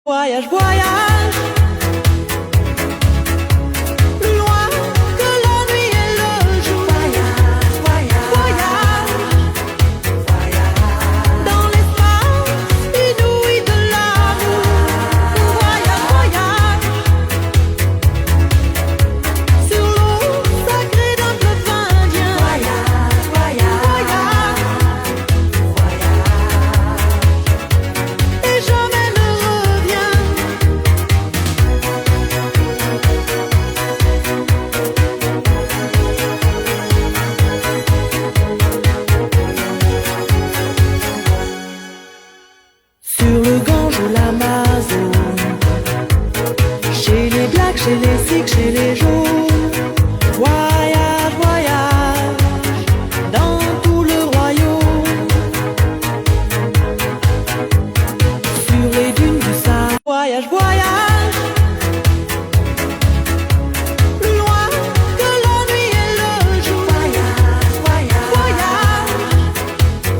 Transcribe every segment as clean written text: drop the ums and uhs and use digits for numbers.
Voyage, voyage, plus loin que la nuit et le jour. Voyage, voyage, voyage, voyage, dans l'espace inouï de l'amour. Voyage, voyage, sur l'eau sacrée d'un fleuve indien. Voyage, voyage, voyage, voyage, et jamais ne reviens. Sur le Gange ou l'Amazone, chez les Blacks, chez les Sikhs, chez les Jaunes. Voyage, voyage, dans tout le royaume. Sur les dunes du Sahara. Voyage, voyage, plus loin que la nuit et le jour. Voyage, voyage,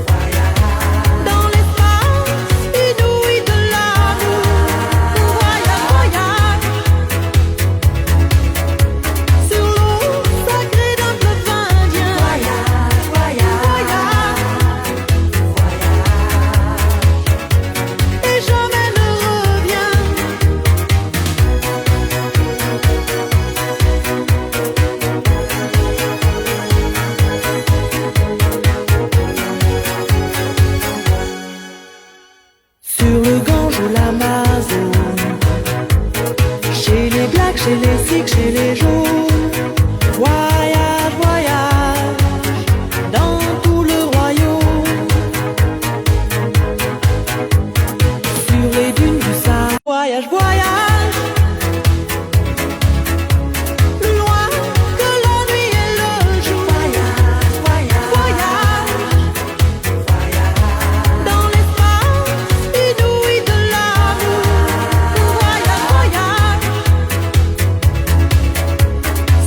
voyage, dans l'espace inouï de l'amour. Voyage, voyage, sur l'eau sacrée d'un fleuve indien. Voyage, voyage, voyage, et jamais ne reviens. Sur le Gange ou l'Amazone, chez les Blacks, chez les Sikhs, chez les Jaunes. Voyage, voyage, dans tout le royaume. Sur les dunes du Sahara. Voyage, voyage, plus loin que la nuit et le jour. Voyage, voyage, voyage, dans l'espace inouï de l'amour. Voyage, voyage,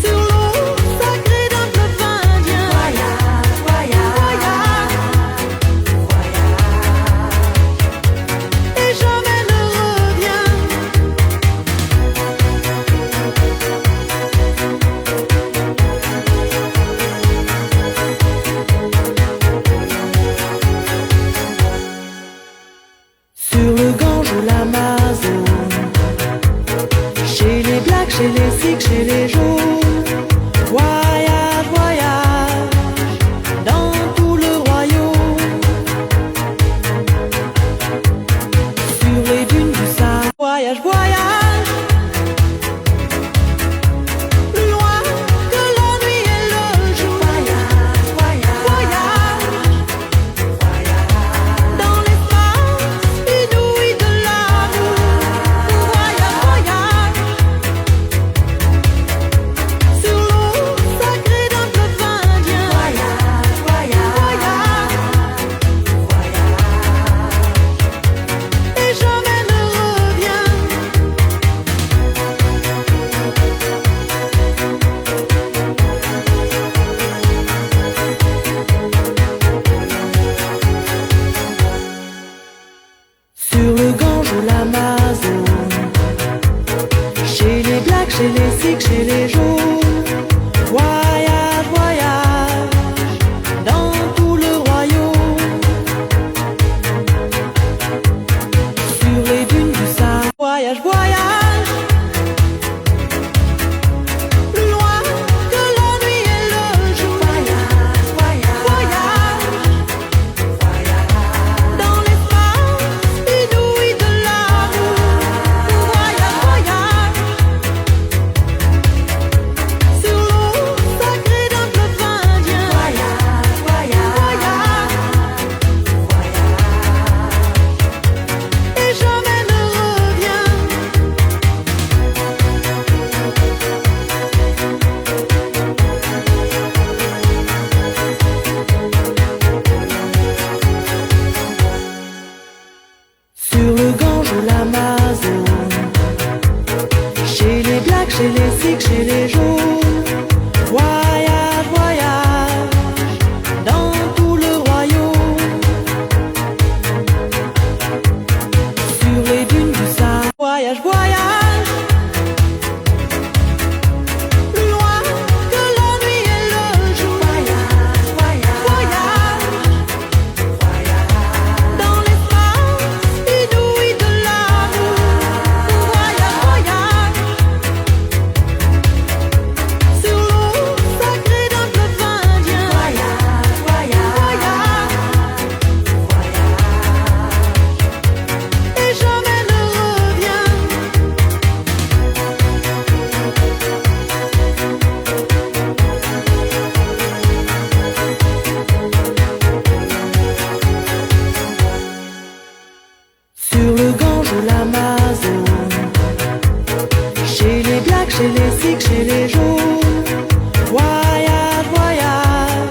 sur l'eau sacrée d'un fleuve indien. Voyage, voyage, voyage, et jamais ne reviens. Sur le Gange ou l'Amazone, chez les Blacks, chez les Sikhs, chez les Jaunes. Voyage, voyage, dans tout le royaume. Sur les dunes du Sahara. Voyage, voyage, plus loin que la nuit et le jour. Voyage, voyage, voyage, dans l'espace inouï de l'amour. Voyage, voyage, sur l'eau sacrée d'un fleuve indien. Voyage, voyage, voyage, et jamais ne reviens. Sur le Gange ou l'Amazone, chez les Blacks, chez les Sikhs, chez les Jaunes. Voyage, voyage, dans tout le royaume. Sur les dunes du Sahara. Voyage, voyage, plus loin que la nuit et le jour. Voyage, voyage, voyage, dans l'espace inouï de l'amour. Voyage, voyage, sur l'eau sacrée d'un fleuve indien. Voyage, voyage, voyage, et jamais ne reviens. Sur le Gange ou l'Amazone, chez les Blacks, chez les Sikhs, chez les Jaunes. Voyage, voyage, dans tout le royaume. Sur les dunes du Sahara. Voyage, voyage, plus loin que la nuit et le jour. Voyage, voyage, voyage, voyage, dans l'espace inouï de l'amour. Voyage, voyage, sur l'eau sacrée d'un fleuve indien. Voyage, voyage, voyage, voyage, et jamais ne reviens. Sur le Gange ou l'Amazone, chez les Blacks, chez les Sikhs, chez les Jaunes. Voyage, voyage,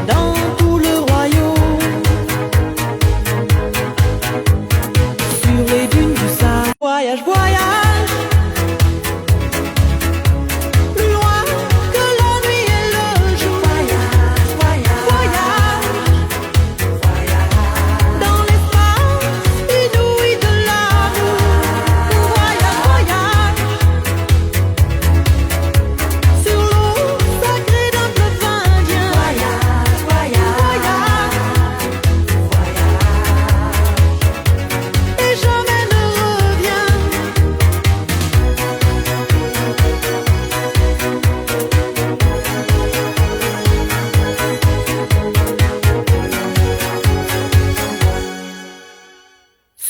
dans tout le royaume. Sur les dunes du Sahara. Voyage, voyage, plus loin que la nuit et le jour. Voyage, voyage, voyage, dans l'espace inouï de l'amour. Voyage, voyage, sur l'eau sacrée d'un fleuve indien. Voyage, voyage, voyage, et jamais ne reviens.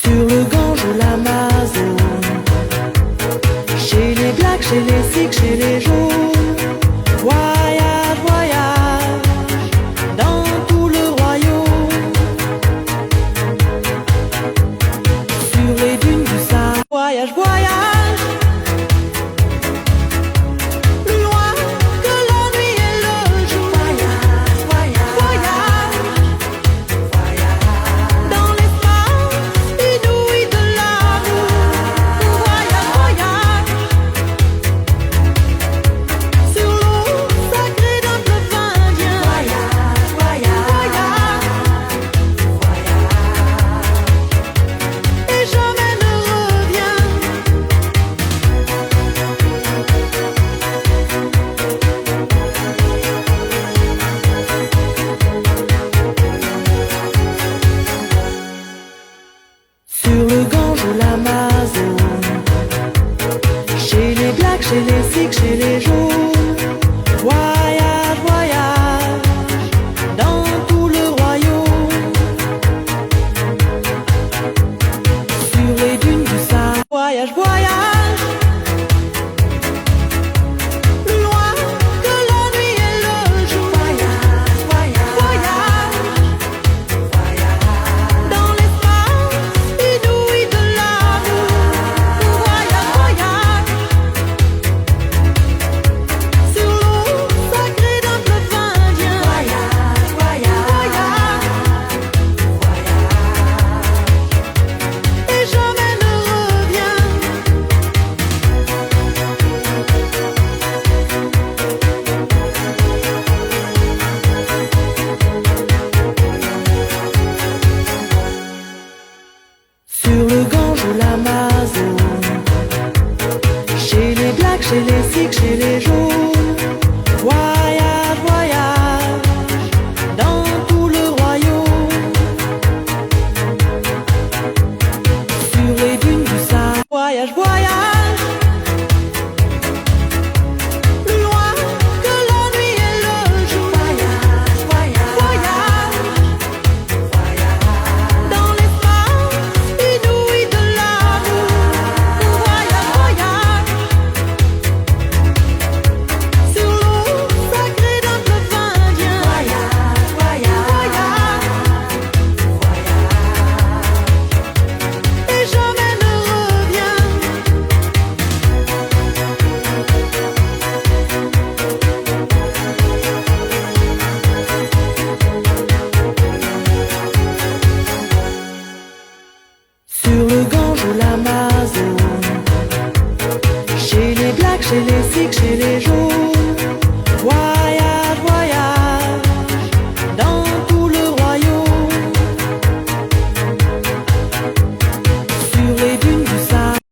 Sur le Gange ou l'Amazone, chez les Blacks, chez les Sikhs, chez les Jaunes. Voyage, voyage, dans tout le royaume. Sur les dunes du Sahara. Voyage, voyage, plus loin que la nuit et le jour. Voyage, voyage, voyage, dans l'espace inouï de l'amour. Voyage, voyage, sur l'eau sacrée d'un fleuve indien. Voyage, voyage, voyage, et jamais ne reviens. Sur le Gange ou l'Amazone, chez les Blacks, chez les Sikhs, chez les Jaunes. Voyage, voyage, dans tout le royaume. Sur les dunes du Sahara. Voyage, voyage, plus loin que la nuit et le jour. Voyage, voyage, voyage, dans l'espace inouï de l'amour. Voyage, voyage, sur l'eau sacrée d'un fleuve indien. Voyage, voyage, voyage, et jamais ne reviens. Sur le Gange ou l'Amazone, chez les Blacks, chez les Sikhs, chez les Jaunes. Voyage, voyage, dans tout le royaume. Sur les dunes du Sahara. Voyage, voyage, plus loin que la nuit et le jour. Voyage, voyage, voyage, dans l'espace inouï de l'amour. Voyage, voyage, sur l'eau sacrée d'un fleuve indien. Voyage, voyage, voyage, et jamais ne reviens. Sur le Gange ou l'Amazone, chez les Blacks, chez les Sikhs, chez les Jaunes.